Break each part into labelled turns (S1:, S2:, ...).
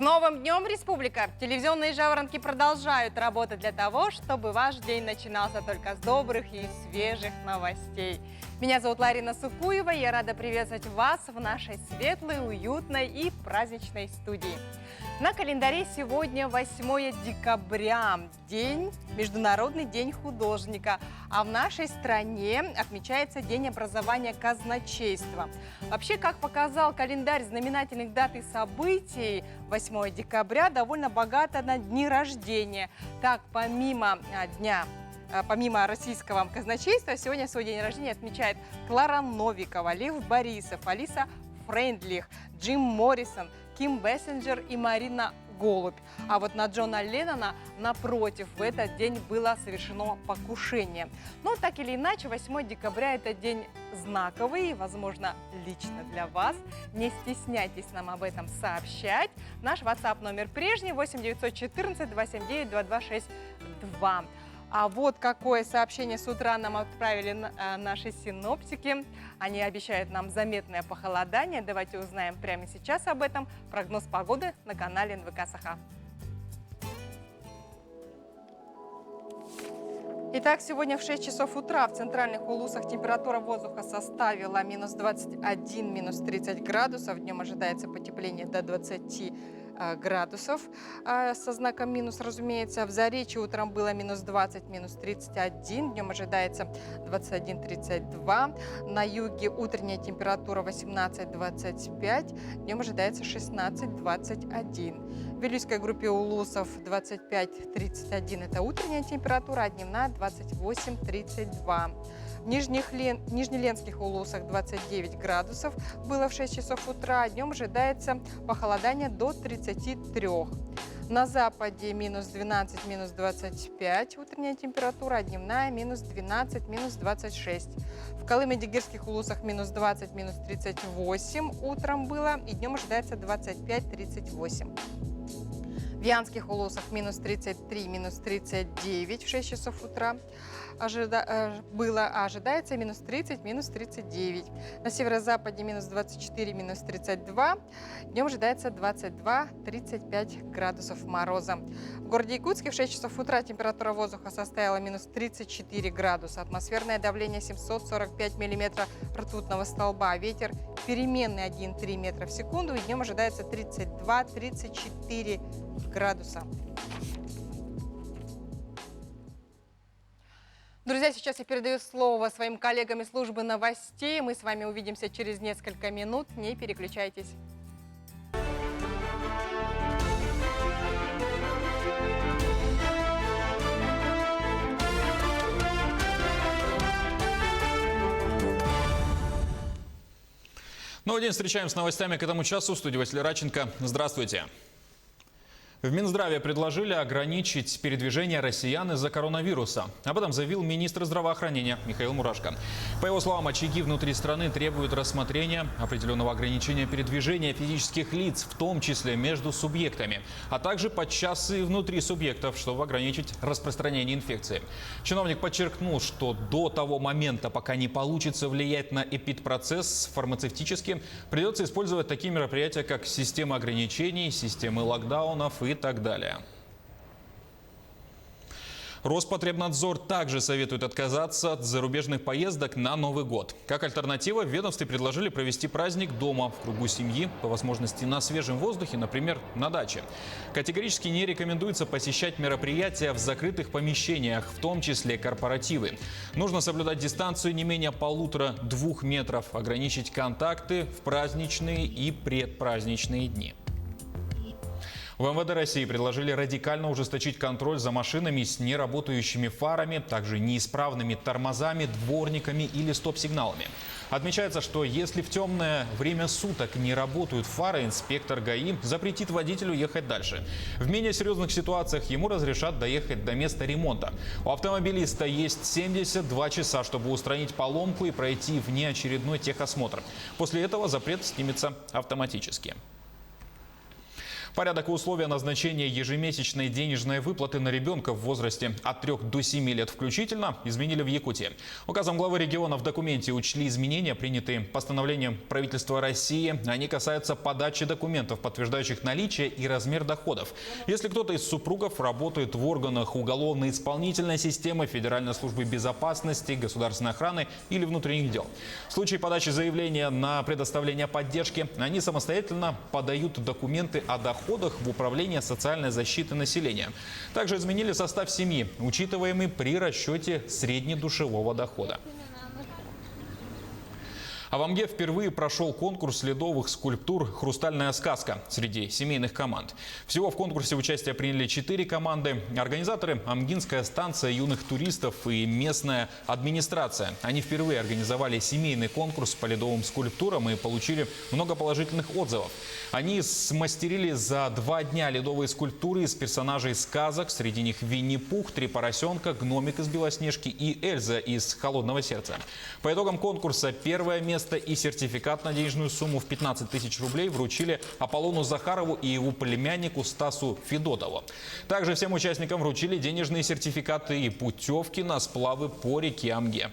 S1: Новым днем, Республика! Телевизионные жаворонки продолжают работать для того, чтобы ваш день начинался только с добрых и свежих новостей. Меня зовут Ларина Сукуева, и я рада приветствовать вас в нашей светлой, уютной и праздничной студии. На календаре сегодня 8 декабря, Международный день художника, а в нашей стране отмечается День образования казначейства. Вообще, как показал календарь знаменательных дат и событий, 8 декабря довольно богато на дни рождения. Так, помимо российского казначейства, сегодня свой день рождения отмечает Клара Новикова, Лев Борисов, Алиса Фрейндлих, Джим Моррисон, Ким Бессинджер и Марина Голубь. А вот на Джона Леннона, напротив, в этот день было совершено покушение. Но так или иначе, 8 декабря – это день знаковый, и, возможно, лично для вас. Не стесняйтесь нам об этом сообщать. Наш WhatsApp номер прежний – 8 914 279 2262. А вот какое сообщение с утра нам отправили наши синоптики. Они обещают нам заметное похолодание. Давайте узнаем прямо сейчас об этом. Прогноз погоды на канале НВК Саха. Итак, сегодня в 6 часов утра в центральных улусах температура воздуха составила минус 21, минус 30 градусов. Днем ожидается потепление до 20 градусов со знаком минус, разумеется. В Заречье утром было минус 20, минус 31. Днем ожидается 21-32. На юге утренняя температура 18-25. Днем ожидается 16-21. В Вилюйской группе улусов 25-31 это утренняя температура, а дневная 28-32. В Нижнеленских улусах 29 градусов было в 6 часов утра. Днем ожидается похолодание до 33. На западе минус 12, минус 25 утренняя температура, а дневная минус 12, минус 26. В Колыме-Дигирских улусах минус 20, минус 38 утром было, и днем ожидается 25-38. В Янских улусах минус 33, минус 39 в 6 часов утра было, а ожидается минус 30, минус 39. На северо-западе минус 24, минус 32. Днем ожидается 22-35 градусов мороза. В городе Якутске в 6 часов утра температура воздуха составила минус 34 градуса. Атмосферное давление 745 миллиметров ртутного столба. Ветер переменный 1,3 метра в секунду. И днем ожидается 32-34 градуса. Друзья, сейчас я передаю слово своим коллегам из службы новостей. Мы с вами увидимся через несколько минут. Не переключайтесь.
S2: Новый день встречаем с новостями к этому часу. В студии Василий Радченко. Здравствуйте. В Минздраве предложили ограничить передвижение россиян из-за коронавируса. Об этом заявил министр здравоохранения Михаил Мурашко. По его словам, очаги внутри страны требуют рассмотрения определенного ограничения передвижения физических лиц, в том числе между субъектами, а также подчас и внутри субъектов, чтобы ограничить распространение инфекции. Чиновник подчеркнул, что до того момента, пока не получится влиять на эпидпроцесс фармацевтически, придется использовать такие мероприятия, как система ограничений, системы локдаунов и так далее. Роспотребнадзор также советует отказаться от зарубежных поездок на Новый год. Как альтернатива, в ведомстве предложили провести праздник дома, в кругу семьи, по возможности на свежем воздухе, например, на даче. Категорически не рекомендуется посещать мероприятия в закрытых помещениях, в том числе корпоративы. Нужно соблюдать дистанцию не менее 1,5–2 метров, ограничить контакты в праздничные и предпраздничные дни. В МВД России предложили радикально ужесточить контроль за машинами с неработающими фарами, также неисправными тормозами, дворниками или стоп-сигналами. Отмечается, что если в темное время суток не работают фары, инспектор ГАИ запретит водителю ехать дальше. В менее серьезных ситуациях ему разрешат доехать до места ремонта. У автомобилиста есть 72 часа, чтобы устранить поломку и пройти внеочередной техосмотр. После этого запрет снимется автоматически. Порядок и условия назначения ежемесячной денежной выплаты на ребенка в возрасте от 3 до 7 лет включительно изменили в Якутии. Указом главы региона в документе учли изменения, принятые постановлением правительства России. Они касаются подачи документов, подтверждающих наличие и размер доходов. Если кто-то из супругов работает в органах уголовно-исполнительной системы, Федеральной службы безопасности, государственной охраны или внутренних дел. В случае подачи заявления на предоставление поддержки, они самостоятельно подают документы о доходах в Управление социальной защиты населения. Также изменили состав семьи, учитываемый при расчете среднедушевого дохода. А в Амге впервые прошел конкурс ледовых скульптур «Хрустальная сказка» среди семейных команд. Всего в конкурсе участие приняли 4 команды. Организаторы – Амгинская станция юных туристов и местная администрация. Они впервые организовали семейный конкурс по ледовым скульптурам и получили много положительных отзывов. Они смастерили за 2 дня ледовые скульптуры из персонажей сказок. Среди них Винни-Пух, 3 поросенка, гномик из Белоснежки и Эльза из «Холодного сердца». По итогам конкурса первое место и сертификат на денежную сумму в 15 тысяч рублей вручили Аполлону Захарову и его племяннику Стасу Федотову. Также всем участникам вручили денежные сертификаты и путевки на сплавы по реке Амге.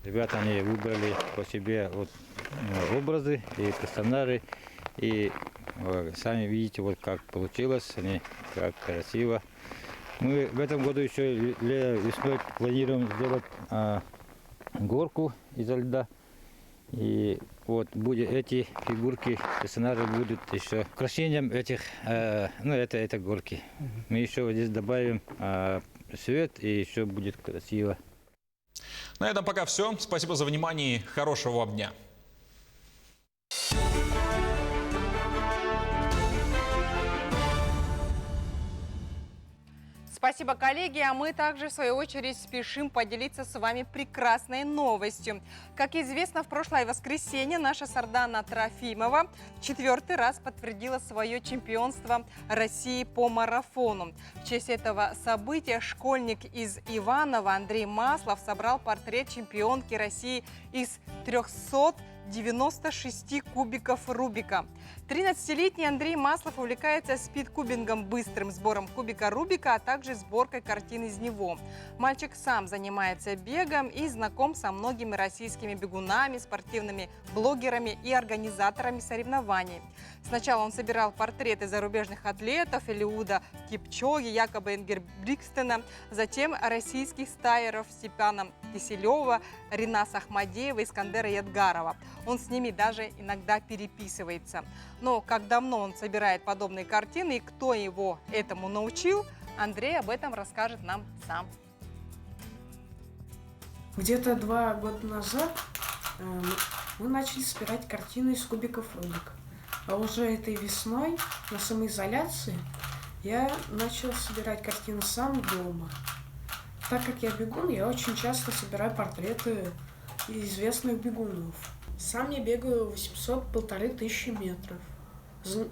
S3: Ребята, они выбрали по себе образы и персонажи. И сами видите, вот как получилось, они как красиво. Мы в этом году еще весной планируем сделать горку изо льда. И вот будет эти фигурки, персонажи будут еще украшением этих, этой горки. Мы еще вот здесь добавим свет, и еще будет красиво.
S2: На этом пока все. Спасибо за внимание и хорошего вам дня.
S1: Спасибо, коллеги. А мы также, в свою очередь, спешим поделиться с вами прекрасной новостью. Как известно, в прошлое воскресенье наша Сардана Трофимова в 4-й раз подтвердила свое чемпионство России по марафону. В честь этого события школьник из Иванова Андрей Маслов собрал портрет чемпионки России из 396 кубиков Рубика. 13-летний Андрей Маслов увлекается спидкубингом, быстрым сбором кубика Рубика, а также сборкой картин из него. Мальчик сам занимается бегом и знаком со многими российскими бегунами, спортивными блогерами и организаторами соревнований. Сначала он собирал портреты зарубежных атлетов: Элиуда Кипчоги, Якоба Ингербригтсена, затем российских стайеров Степана Киселева, Ринаса Ахмадеева, Искандера Ядгарова. Он с ними даже иногда переписывается. Но как давно он собирает подобные картины и кто его этому научил, Андрей об этом расскажет нам сам.
S4: Где-то 2 года назад мы начали собирать картины из кубиков Рубика. А уже этой весной на самоизоляции я начал собирать картины сам дома. Так как я бегун, я очень часто собираю портреты известных бегунов. Сам я бегаю 800-1500 метров.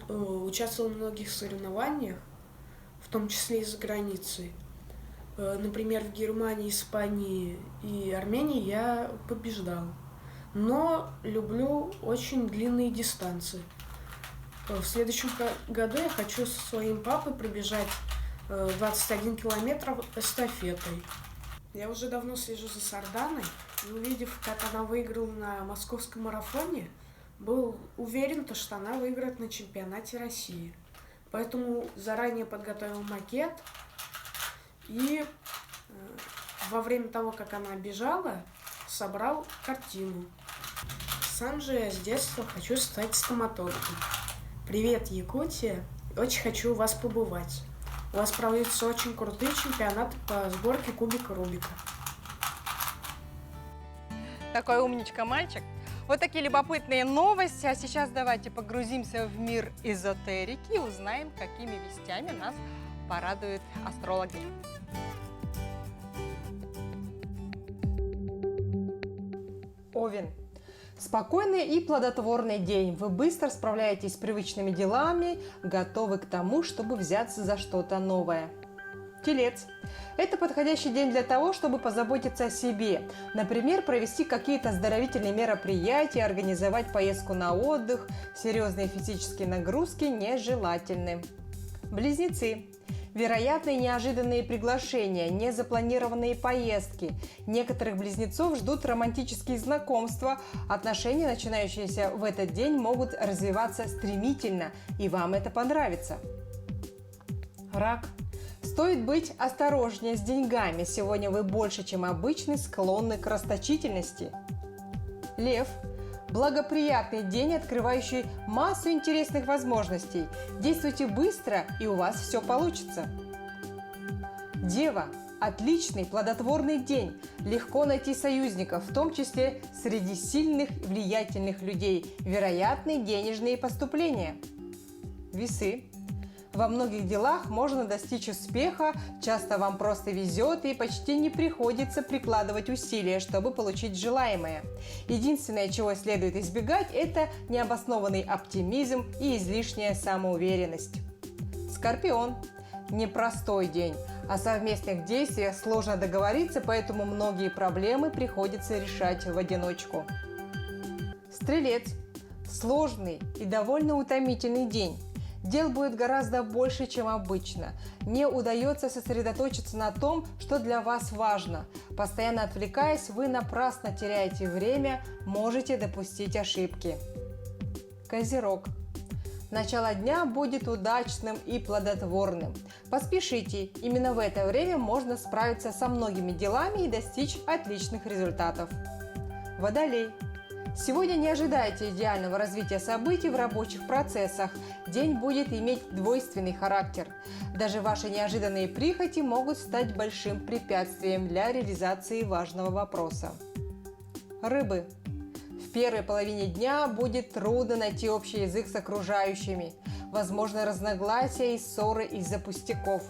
S4: Участвовал в многих соревнованиях, в том числе и за границей. Например, в Германии, Испании и Армении я побеждал. Но люблю очень длинные дистанции. В следующем году я хочу со своим папой пробежать 21 километр эстафетой. Я уже давно слежу за Сарданой, и увидев, как она выиграла на московском марафоне, был уверен, что она выиграет на чемпионате России. Поэтому заранее подготовил макет, и во время того, как она бежала, собрал картину. Сам же я с детства хочу стать стоматологом. Привет, Якутия! Очень хочу у вас побывать. У вас проводятся очень крутые чемпионаты по сборке кубика Рубика.
S1: Такой умничка мальчик. Вот такие любопытные новости. А сейчас давайте погрузимся в мир эзотерики и узнаем, какими вестями нас порадуют астрологи. Овен. Спокойный и плодотворный день. Вы быстро справляетесь с привычными делами, готовы к тому, чтобы взяться за что-то новое. Телец. Это подходящий день для того, чтобы позаботиться о себе. Например, провести какие-то оздоровительные мероприятия, организовать поездку на отдых. Серьезные физические нагрузки нежелательны. Близнецы. Вероятные неожиданные приглашения, незапланированные поездки. Некоторых близнецов ждут романтические знакомства. Отношения, начинающиеся в этот день, могут развиваться стремительно, и вам это понравится. Рак. Стоит быть осторожнее с деньгами. Сегодня вы больше, чем обычно, склонны к расточительности. Лев. Благоприятный день, открывающий массу интересных возможностей. Действуйте быстро, и у вас все получится. Дева. Отличный, плодотворный день. Легко найти союзников, в том числе среди сильных, влиятельных людей. Вероятны денежные поступления. Весы. Во многих делах можно достичь успеха, часто вам просто везет и почти не приходится прикладывать усилия, чтобы получить желаемое. Единственное, чего следует избегать, это необоснованный оптимизм и излишняя самоуверенность. Скорпион. Непростой день. О совместных действиях сложно договориться, поэтому многие проблемы приходится решать в одиночку. Стрелец. Сложный и довольно утомительный день. Дел будет гораздо больше, чем обычно. Не удается сосредоточиться на том, что для вас важно. Постоянно отвлекаясь, вы напрасно теряете время, можете допустить ошибки. Козерог. Начало дня будет удачным и плодотворным. Поспешите, именно в это время можно справиться со многими делами и достичь отличных результатов. Водолей. Сегодня не ожидайте идеального развития событий в рабочих процессах. День будет иметь двойственный характер. Даже ваши неожиданные прихоти могут стать большим препятствием для реализации важного вопроса. Рыбы. В первой половине дня будет трудно найти общий язык с окружающими. Возможно, разногласия и ссоры из-за пустяков.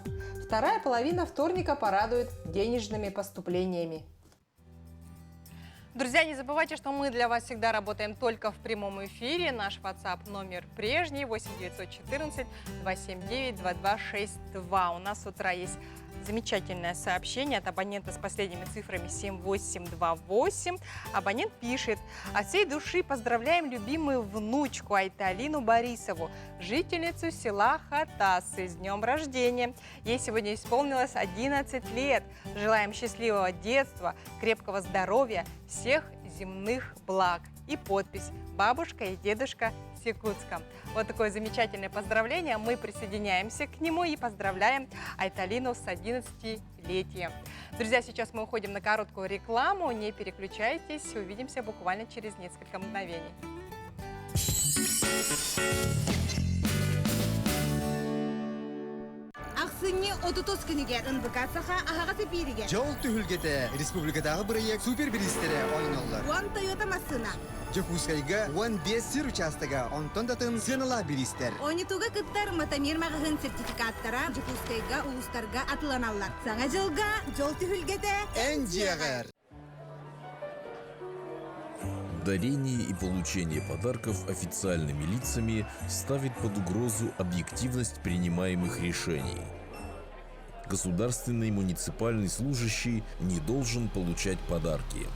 S1: Вторая половина вторника порадует денежными поступлениями. Друзья, не забывайте, что мы для вас всегда работаем только в прямом эфире. Наш WhatsApp номер прежний 8914 279 2262. У нас с утра есть замечательное сообщение от абонента с последними цифрами 7828. Абонент пишет: от всей души поздравляем любимую внучку Айталину Борисову, жительницу села Хатасы, с днем рождения. Ей сегодня исполнилось 11 лет. Желаем счастливого детства, крепкого здоровья, всех земных благ. И подпись: бабушка и дедушка с Якутска. Вот такое замечательное поздравление. Мы присоединяемся к нему и поздравляем Айталину с 11-летием. Друзья, сейчас мы уходим на короткую рекламу. Не переключайтесь. Увидимся буквально через несколько мгновений.
S5: Аксыне 30 күнігер ынбыкасаха ағағасы беріге.
S6: Жол түхілгеті республикадағы бірейек супербилистері ойналар.
S5: Уан Тойота масына.
S6: Жекускайга уан 5 сыр участыға онтондатын сынала билистер.
S5: Ойнитуға кыттар матамер мағығын сертификаттара Жекускайга улустарға атыланалар. Саңа жылға жол түхілгеті
S6: Ән жиағыр.
S7: Дарение и получение подарков официальными лицами ставит под угрозу объективность принимаемых решений. Государственный муниципальный служащий не должен получать подарки.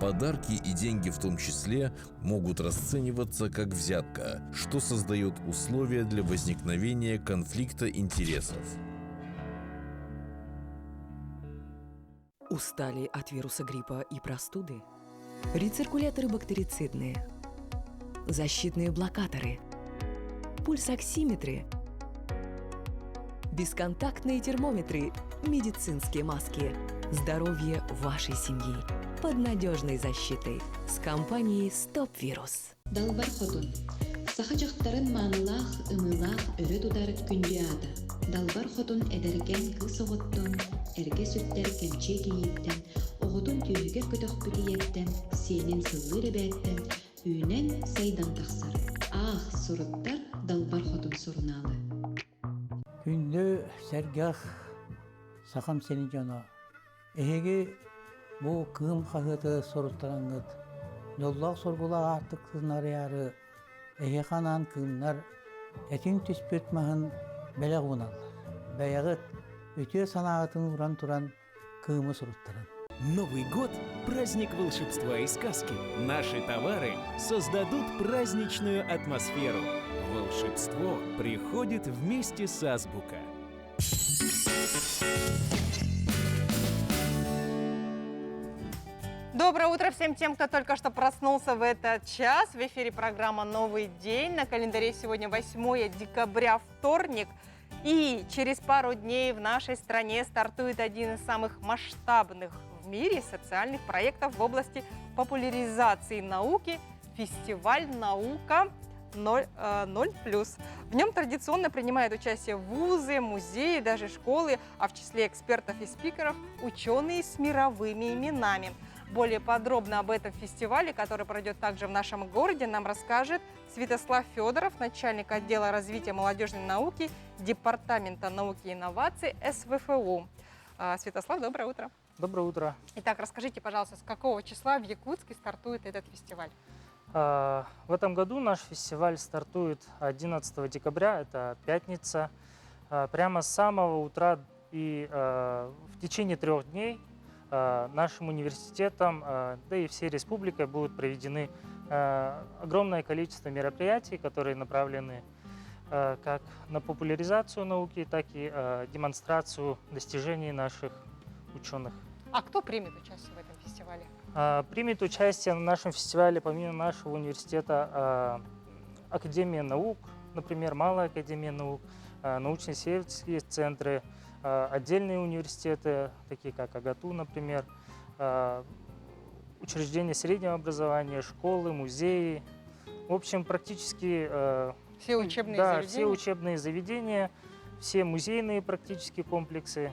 S7: Подарки и деньги в том числе могут расцениваться как взятка, что создает условия для возникновения конфликта интересов.
S8: Устали от вируса гриппа и простуды? Рециркуляторы бактерицидные, защитные блокаторы, пульсоксиметры, бесконтактные термометры, медицинские маски. Здоровье вашей семьи под надежной защитой с компанией Стоп Вирус.
S9: Далбар хотун. Саха жақтарын маанылах, ымылах, өрі тудар күнде ада. Далбар хотун эдерген кыз оғыттун, эрге сүттер кемче кейіттен, оғытун түйігер көтөк бүтиеттен, сенен сыллы ребәттен, үйнен сайдан тақсар. Ах, суруттар далбар хотун суруналы.
S10: Күнді сәргах сақам сені жана. Эге бұл кым қағыты соруттараңыд. Жоллақ соргулақ артық сынар яры. Эге қанан кымнар әтін түспет мағын бәләғ ұналар. Бәяғыт өте санаатын уран туран кыымы суруттарын.
S11: Новый год – праздник волшебства и сказки. Наши товары создадут праздничную атмосферу. Волшебство приходит вместе с Азбука.
S1: Доброе утро всем тем, кто только что проснулся в этот час. В эфире программа «Новый день». На календаре сегодня 8 декабря, вторник. И через пару дней в нашей стране стартует один из самых масштабных в мире социальных проектов в области популяризации науки – фестиваль «Наука 0+. В нем традиционно принимают участие вузы, музеи, даже школы, а в числе экспертов и спикеров – ученые с мировыми именами. Более подробно об этом фестивале, который пройдет также в нашем городе, нам расскажет Святослав Федоров, начальник отдела развития молодежной науки Департамента науки и инноваций СВФУ. Святослав, доброе утро.
S12: Доброе утро.
S1: Итак, расскажите, пожалуйста, с какого числа в Якутске стартует этот фестиваль?
S12: В этом году наш фестиваль стартует 11 декабря, это пятница. Прямо с самого утра и в течение 3 дней нашим университетом, да и всей республикой будут проведены огромное количество мероприятий, которые направлены как на популяризацию науки, так и демонстрацию достижений наших ученых.
S1: А кто примет участие в этом фестивале?
S12: Примет участие на нашем фестивале, помимо нашего университета, Академия наук, например, Малая Академия наук, научно-исследовательские центры, отдельные университеты, такие как АГАТУ, например, учреждения среднего образования, школы, музеи. В общем, практически
S1: все учебные заведения?
S12: Все учебные заведения, все музейные практически комплексы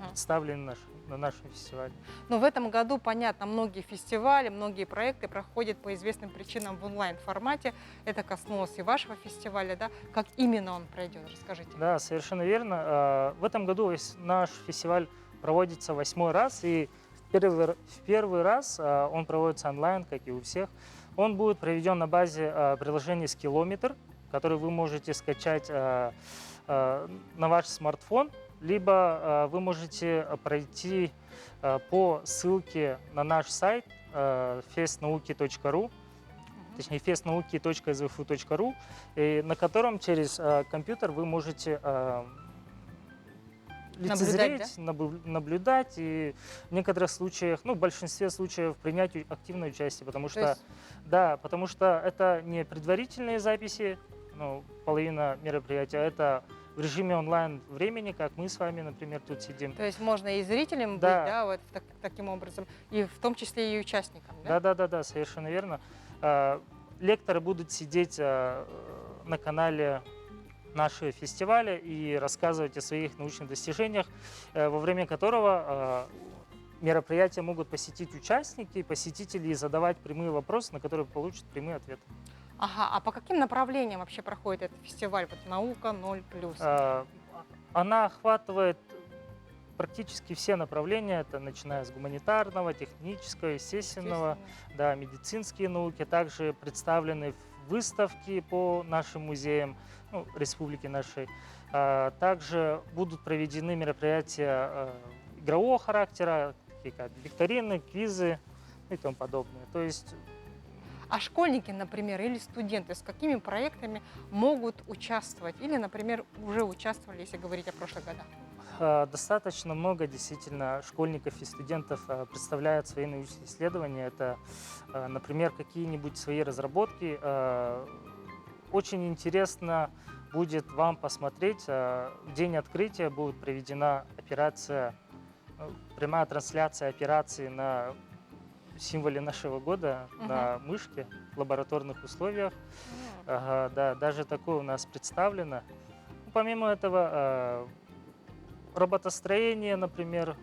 S12: представлены на нашем фестивале.
S1: Но в этом году, понятно, многие фестивали, многие проекты проходят по известным причинам в онлайн-формате. Это коснулось и вашего фестиваля, да? Как именно он пройдет? Расскажите.
S12: Да, совершенно верно. В этом году наш фестиваль проводится 8-й раз, и в первый раз он проводится онлайн, как и у всех. Он будет проведен на базе приложения «Скиллометр», который вы можете скачать на ваш смартфон, либо вы можете пройти по ссылке на наш сайт festnauki.ru, точнее festnauki.svfu.ru, на котором через компьютер вы можете лицезреть, наблюдать и в некоторых случаях, в большинстве случаев принять активное участие, потому что это не предварительные записи, половина мероприятия, это в режиме онлайн времени, как мы с вами, например, тут сидим.
S1: То есть можно и зрителям быть, да, вот таким образом, и в том числе и участникам, да?
S12: Да, совершенно верно. Лекторы будут сидеть на канале нашего фестиваля и рассказывать о своих научных достижениях, во время которого мероприятия могут посетить участники, посетители и задавать прямые вопросы, на которые получат прямые ответы.
S1: Ага, а по каким направлениям вообще проходит этот фестиваль? Вот «Наука 0+».
S12: Она охватывает практически все направления, это начиная с гуманитарного, технического, естественного, да, медицинские науки. Также представлены выставки по нашим музеям, республики нашей. Также будут проведены мероприятия игрового характера, такие как викторины, квизы и тому подобное. То есть
S1: а школьники, например, или студенты с какими проектами могут участвовать? Или, например, уже участвовали, если говорить о прошлых годах?
S12: Достаточно много действительно школьников и студентов представляют свои научные исследования. Это, например, какие-нибудь свои разработки. Очень интересно будет вам посмотреть. В день открытия будет проведена прямая трансляция операции на символе нашего года, на мышке в лабораторных условиях. Да, даже такое у нас представлено. Помимо этого, роботостроение, например,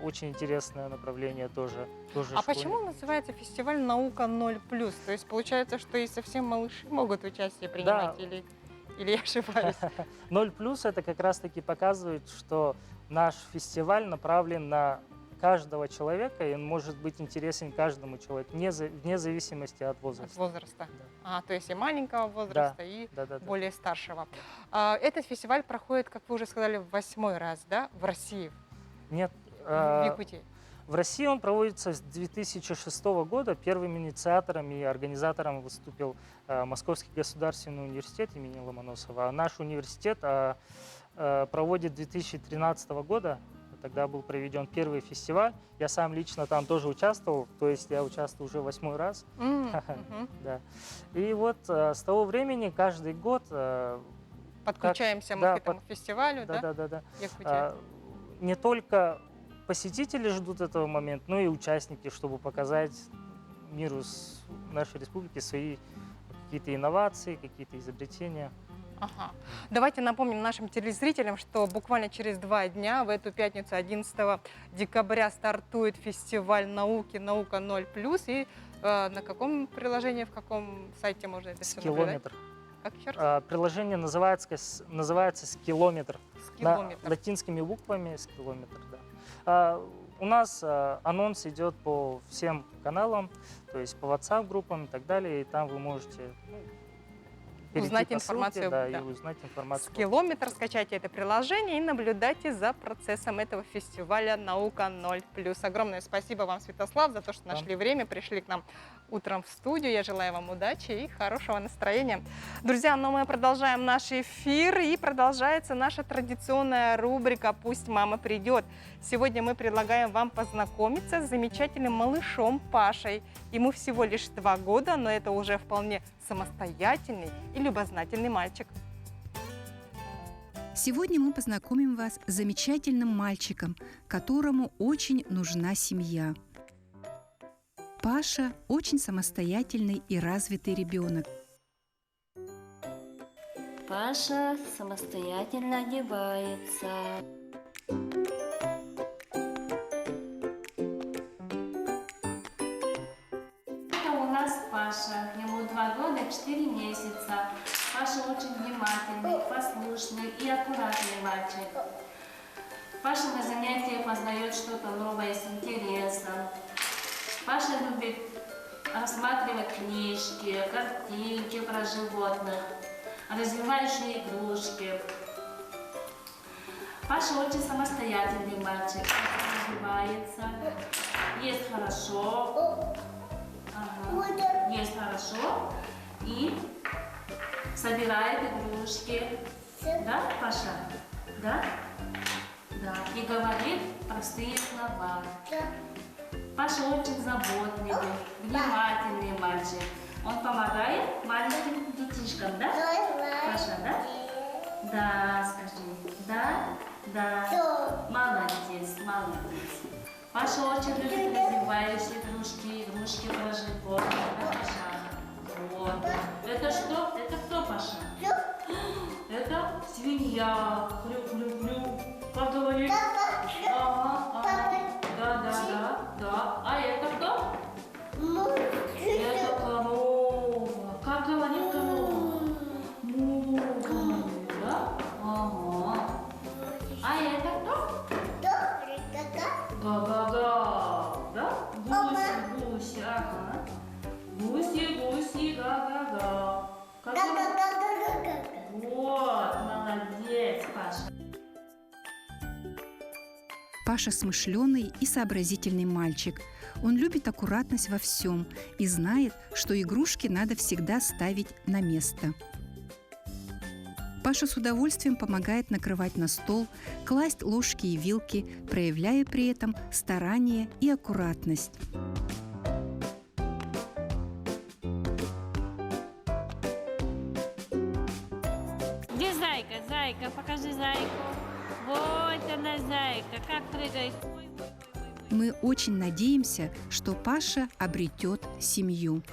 S12: очень интересное направление тоже.
S1: А почему называется фестиваль «Наука 0+». То есть получается, что и совсем малыши могут участие принимать,
S12: да.
S1: Или я ошибаюсь?
S12: 0+ это как раз таки показывает, что наш фестиваль направлен на каждого человека, и он может быть интересен каждому человеку, вне зависимости от возраста.
S1: От возраста.
S12: Да.
S1: То есть и маленького возраста,
S12: Да,
S1: и
S12: да.
S1: более старшего. Этот фестиваль проходит, как вы уже сказали, в 8-й раз, да, в России?
S12: Нет.
S1: В Якутии?
S12: В России он проводится с 2006 года. Первым инициатором и организатором выступил Московский государственный университет имени Ломоносова. А наш университет проводит 2013 года. Тогда был проведен первый фестиваль. Я сам лично там тоже участвовал, то есть я участвую уже 8-й раз. Да. И вот с того времени каждый год...
S1: Подключаемся мы к этому фестивалю, да?
S12: Да. Не только посетители ждут этого момента, но и участники, чтобы показать миру нашей республики свои какие-то инновации, какие-то изобретения.
S1: Ага. Давайте напомним нашим телезрителям, что буквально через 2 дня, в эту пятницу, 11 декабря, стартует фестиваль науки «Наука 0+». И на каком приложении, в каком сайте можно это все наблюдать?
S12: Скиллометр.
S1: Как еще раз?
S12: Приложение называется «Скиллометр».
S1: Скиллометр.
S12: Латинскими буквами «Скиллометр», да. У нас анонс идет по всем каналам, то есть по WhatsApp-группам и так далее, и там вы можете
S1: узнать информацию.
S12: И узнать информацию.
S1: Скиллометр, скачайте это приложение и наблюдайте за процессом этого фестиваля «Наука 0+». Огромное спасибо вам, Святослав, за то, что нашли время, пришли к нам утром в студию. Я желаю вам удачи и хорошего настроения. Друзья, но мы продолжаем наш эфир, и продолжается наша традиционная рубрика «Пусть мама придет». Сегодня мы предлагаем вам познакомиться с замечательным малышом Пашей. Ему всего лишь 2 года, но это уже вполне самостоятельный и любознательный мальчик.
S13: Сегодня мы познакомим вас с замечательным мальчиком, которому очень нужна семья. Паша очень самостоятельный и развитый ребенок.
S14: Паша самостоятельно одевается. Это у нас Паша. Ему 2 года 4 месяца. Паша очень внимательный, послушный и аккуратный мальчик. Паша на занятиях познает что-то новое с интересом. Паша любит рассматривать книжки, картинки про животных, развивающие игрушки. Паша очень самостоятельный мальчик, развивается, ест хорошо, ест хорошо и собирает игрушки. Да, Паша? Да? Да. И говорит простые слова. Паша очень заботливый, внимательный мальчик. Он помогает маленьким детишкам, да? Паша, да? Да, скажи. Да? Да. Молодец, молодец. Паша очень любит развивающие игрушки про животных. Да, Паша? Вот. Это что? Это кто, Паша? Это свинья. Хрю-хрю-хрю. Как говорит? Ага. Да. А это кто? Это корова. Как говорит корова? Му, да? Ага. А это кто? Га-га-га. Да? Гуси, ага. Гуси, га-га-га. Вот, молодец, Паша.
S13: Паша смышленый и сообразительный мальчик. Он любит аккуратность во всем и знает, что игрушки надо всегда ставить на место. Паша с удовольствием помогает накрывать на стол, класть ложки и вилки, проявляя при этом старание и аккуратность.
S14: Где зайка? Зайка, покажи зайку. Вот она, зайка, как прыгает.
S13: Мы очень надеемся, что Паша обретет семью.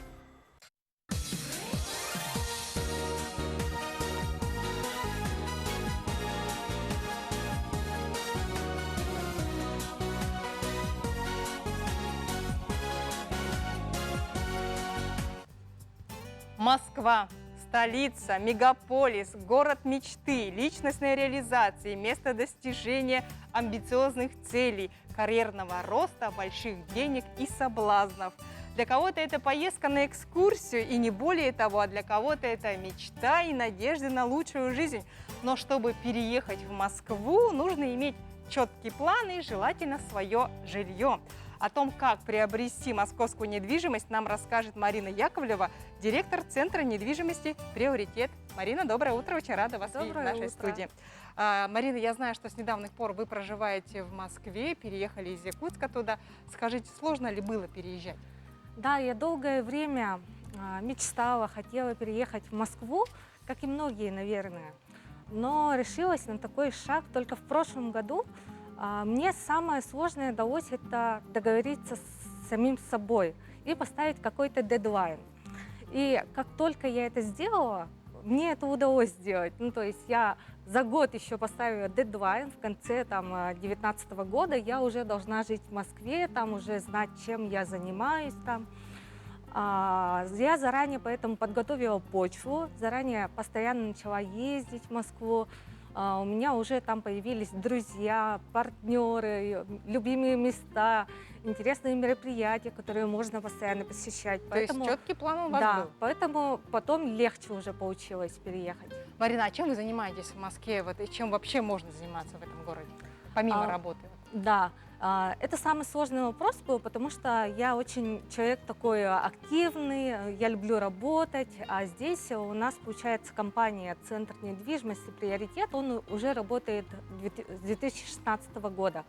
S1: Москва столица, мегаполис, город мечты, личностной реализации, место достижения амбициозных целей, карьерного роста, больших денег и соблазнов. Для кого-то это поездка на экскурсию, и не более того, а для кого-то это мечта и надежды на лучшую жизнь. Но чтобы переехать в Москву, нужно иметь четкий план и желательно свое жилье. О том, как приобрести московскую недвижимость, нам расскажет Марина Яковлева, директор Центра недвижимости «Приоритет». Марина, доброе утро, очень рада вас видеть в нашей студии. Марина, я знаю, что с недавних пор вы проживаете в Москве, переехали из Якутска туда. Скажите, сложно ли было переезжать?
S15: Да, я долгое время мечтала, хотела переехать в Москву, как и многие, наверное. Но решилась на такой шаг только в прошлом году. Мне самое сложное удалось это договориться с самим собой и поставить какой-то дедлайн. И как только я это сделала, мне это удалось сделать. Ну, то есть я за год еще поставила дедлайн, в конце 2019 года я уже должна жить в Москве, там уже знать, чем я занимаюсь там. Я заранее поэтому подготовила почву, заранее постоянно начала ездить в Москву. У меня уже там появились друзья, партнеры, любимые места, интересные мероприятия, которые можно постоянно посещать.
S1: То есть четкий план у вас
S15: да,
S1: был?
S15: Поэтому потом легче уже получилось переехать.
S1: Марина, а чем вы занимаетесь в Москве? Вот, и чем вообще можно заниматься в этом городе, помимо работы?
S15: Да, это самый сложный вопрос был, потому что я очень человек такой активный, я люблю работать, а здесь у нас, получается, компания «Центр недвижимости Приоритет», он уже работает с 2016 года.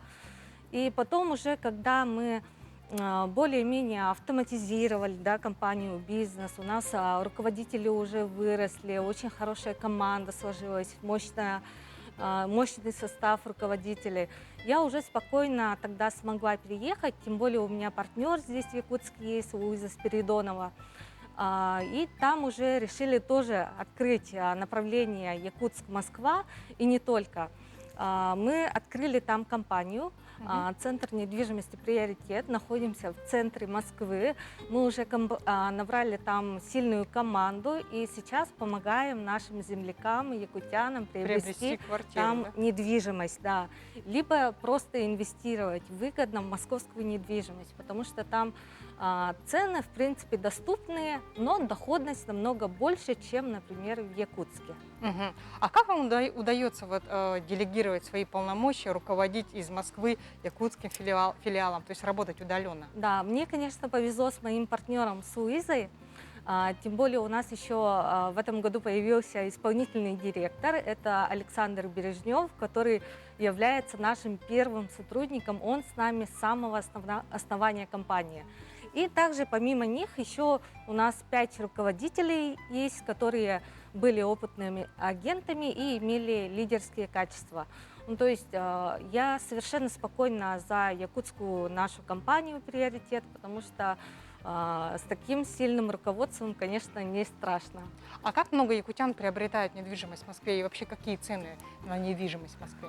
S15: И потом уже, когда мы более-менее автоматизировали, да, компанию, бизнес, у нас руководители уже выросли, очень хорошая команда сложилась, мощный состав руководителей. Я уже спокойно тогда смогла переехать, тем более у меня партнер здесь в Якутске есть, Луиза Спиридонова. И там уже решили тоже открыть направление Якутск-Москва, и не только. Мы открыли там компанию, Центр недвижимости «Приоритет». Находимся в центре Москвы. Мы уже набрали там сильную команду и сейчас помогаем нашим землякам, якутянам приобрести там недвижимость. Да. Либо просто инвестировать выгодно в московскую недвижимость, потому что там цены, в принципе, доступные, но доходность намного больше, чем, например, в Якутске.
S1: А как вам удается делегировать свои полномочия, руководить из Москвы якутским филиалом, то есть работать удаленно?
S15: Да, мне, конечно, повезло с моим партнером, с Луизой. Тем более у нас еще в этом году появился исполнительный директор, это Александр Бережнев, который является нашим первым сотрудником, он с нами с самого основания компании. И также помимо них еще у нас 5 руководителей есть, которые были опытными агентами и имели лидерские качества. Ну, то есть я совершенно спокойна за якутскую нашу компанию «Приоритет», потому что с таким сильным руководством, конечно, не страшно.
S1: А как много якутян приобретают недвижимость в Москве и вообще какие цены на недвижимость в Москве?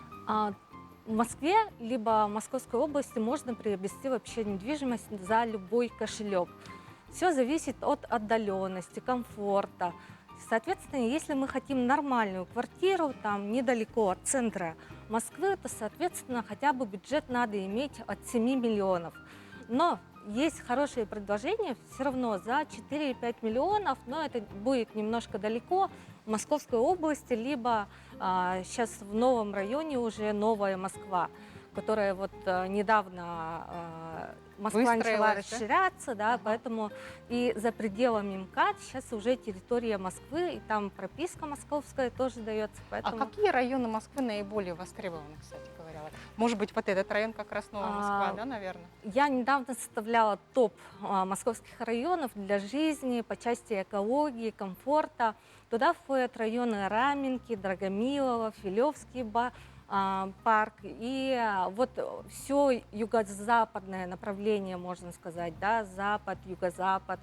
S15: В Москве либо в Московской области можно приобрести вообще недвижимость за любой кошелек. Все зависит от отдаленности, комфорта. Соответственно, если мы хотим нормальную квартиру, там недалеко от центра Москвы, то, соответственно, хотя бы бюджет надо иметь от 7 миллионов. Но есть хорошие предложения все равно за 4-5 миллионов, но это будет немножко далеко, в Московской области, либо сейчас в новом районе уже Новая Москва, которая вот недавно Москва начала расширяться, да, поэтому и за пределами МКАД сейчас уже территория Москвы, и там прописка московская тоже дается. Поэтому...
S1: А какие районы Москвы наиболее востребованы, кстати говоря? Может быть, вот этот район как раз Новая Москва, да, наверное?
S15: Я недавно составляла топ московских районов для жизни по части экологии, комфорта. Туда входят районы Раменки, Драгомилово, Филевский парк и вот все юго-западное направление, можно сказать, да, запад, юго-запад,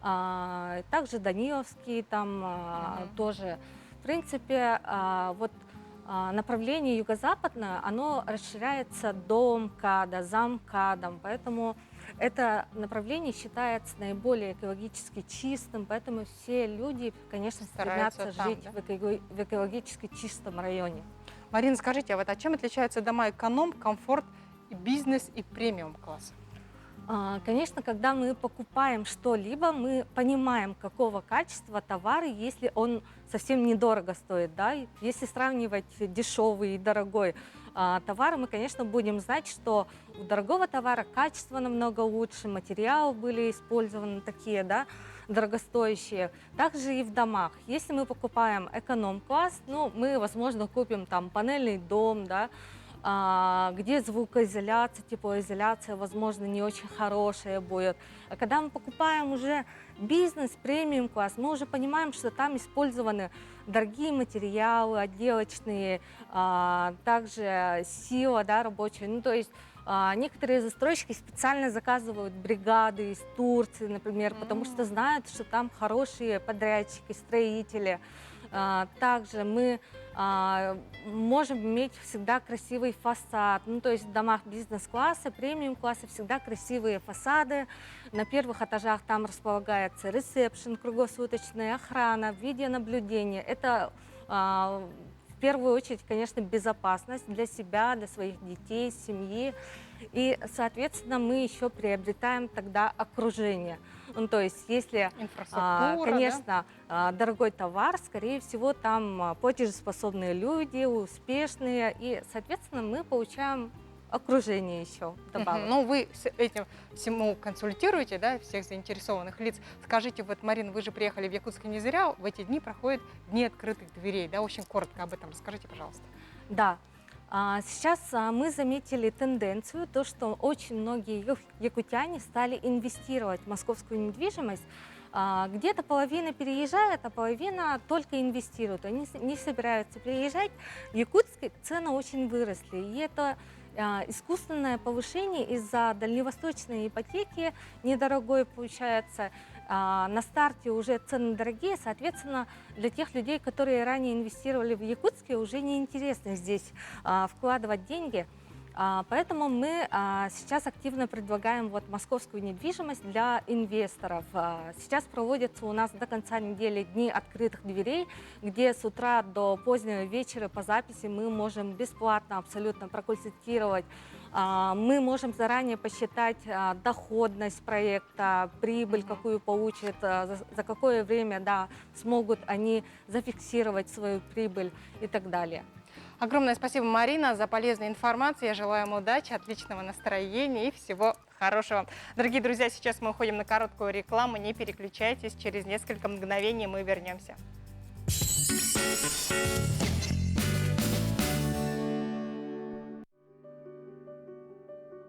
S15: также Даниловский там тоже. В принципе, вот направление юго-западное, оно расширяется до МКАДа, за МКАДом, поэтому это направление считается наиболее экологически чистым, поэтому все люди, конечно,
S1: Стараются
S15: стремятся
S1: там,
S15: жить
S1: да?
S15: в экологически чистом районе.
S1: Марина, скажите, а вот чем отличаются дома эконом, комфорт, и бизнес и премиум класса?
S15: Конечно, когда мы покупаем что-либо, мы понимаем, какого качества товар, если он совсем недорого стоит. Да? Если сравнивать дешевый и дорогой товар, мы, конечно, будем знать, что у дорогого товара качество намного лучше, материалы были использованы такие, да, дорогостоящие. Также и в домах. Если мы покупаем эконом-класс, ну, мы, возможно, купим там панельный дом, да, где звукоизоляция, теплоизоляция, возможно, не очень хорошая будет. А когда мы покупаем уже бизнес, премиум-класс, мы уже понимаем, что там использованы дорогие материалы, отделочные, также сила, да, рабочая. Ну, то есть некоторые застройщики специально заказывают бригады из Турции, например, потому что знают, что там хорошие подрядчики, строители. Также мы можем иметь всегда красивый фасад. Ну, то есть в домах бизнес-класса, премиум-класса всегда красивые фасады. На первых этажах там располагается ресепшн, круглосуточная охрана, видеонаблюдение. Это в первую очередь, конечно, безопасность для себя, для своих детей, семьи. И, соответственно, мы еще приобретаем тогда окружение. Ну, то есть, если, конечно, дорогой товар, скорее всего, там платежеспособные люди, успешные, и, соответственно, мы получаем окружение еще добавок.
S1: Ну, вы с этим всему консультируете, да, всех заинтересованных лиц. Скажите, вот, Марина, вы же приехали в Якутск не зря, в эти дни проходят Дни открытых дверей, да, очень коротко об этом расскажите, пожалуйста.
S15: Да. Сейчас мы заметили тенденцию, то, что очень многие якутяне стали инвестировать в московскую недвижимость. Где-то половина переезжает, а половина только инвестирует. Они не собираются переезжать. В Якутске цены очень выросли. И это искусственное повышение из-за дальневосточной ипотеки недорогой получается. На старте уже цены дорогие, соответственно, для тех людей, которые ранее инвестировали в Якутске, уже неинтересно здесь вкладывать деньги. Поэтому мы сейчас активно предлагаем вот московскую недвижимость для инвесторов. Сейчас проводятся у нас до конца недели Дни открытых дверей, где с утра до позднего вечера по записи мы можем бесплатно абсолютно проконсультировать. Мы можем заранее посчитать доходность проекта, прибыль, какую получат, за какое время, да, смогут они зафиксировать свою прибыль и так далее.
S1: Огромное спасибо, Марина, за полезную информацию. Я желаю вам удачи, отличного настроения и всего хорошего. Дорогие друзья, сейчас мы уходим на короткую рекламу. Не переключайтесь, через несколько мгновений мы вернемся.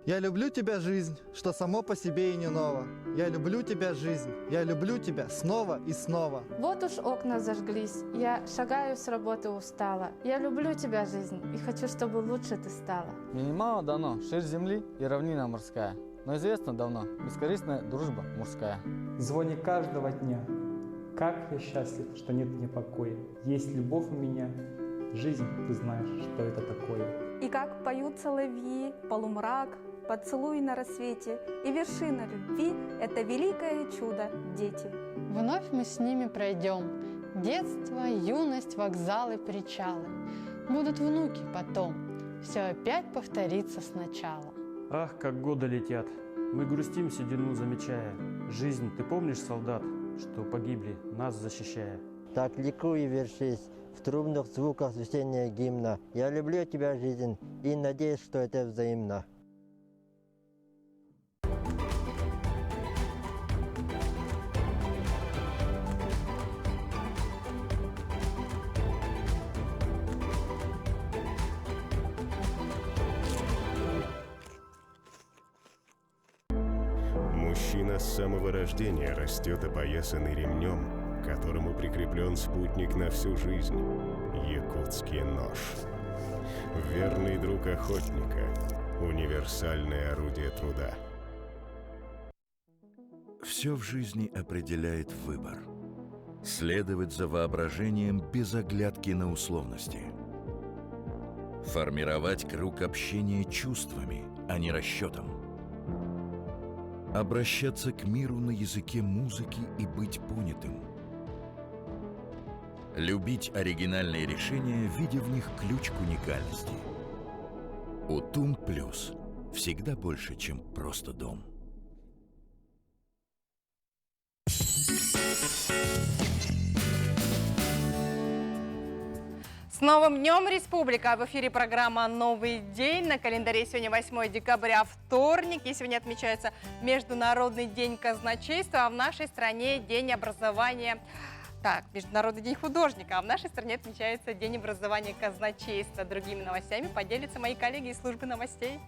S16: Я люблю тебя, жизнь, что само по себе и не ново. Я люблю тебя, жизнь, я люблю тебя снова и снова.
S17: Вот уж окна зажглись, я шагаю с работы устала. Я люблю тебя, жизнь, и хочу, чтобы лучше ты стала.
S18: Мне немало дано ширь земли и равнина морская, но известно давно бескорыстная дружба мужская.
S19: В звоне каждого дня, как я счастлив, что нет мне покоя. Есть любовь у меня, жизнь, ты знаешь, что это такое.
S20: И как поют соловьи, полумрак, поцелуй на рассвете, и вершина любви – это великое чудо, дети.
S21: Вновь мы с ними пройдем. Детство, юность, вокзалы, причалы. Будут внуки потом. Все опять повторится сначала.
S22: Ах, как годы летят. Мы грустим седину, замечая. Жизнь, ты помнишь, солдат, что погибли, нас защищая?
S23: Так ликуй и вершись в трубных звуках весеннего гимна. Я люблю тебя, жизнь, и надеюсь, что это взаимно.
S24: Мужчина с самого рождения растет опоясанный ремнем, к которому прикреплен спутник на всю жизнь – якутский нож. Верный друг охотника, универсальное орудие труда.
S25: Все в жизни определяет выбор. Следовать за воображением без оглядки на условности. Формировать круг общения чувствами, а не расчетом. обращаться к миру на языке музыки и быть понятым. Любить оригинальные решения, видя в них ключ к уникальности. Утум Плюс. Всегда больше, чем просто дом.
S1: С новым днем, Республика! В эфире программа «Новый день». На календаре сегодня 8 декабря, вторник. И сегодня отмечается Международный день казначейства, а в нашей стране День образования. Так, Международный день художника, а в нашей стране отмечается День образования казначейства. Другими новостями поделятся мои коллеги из службы новостей.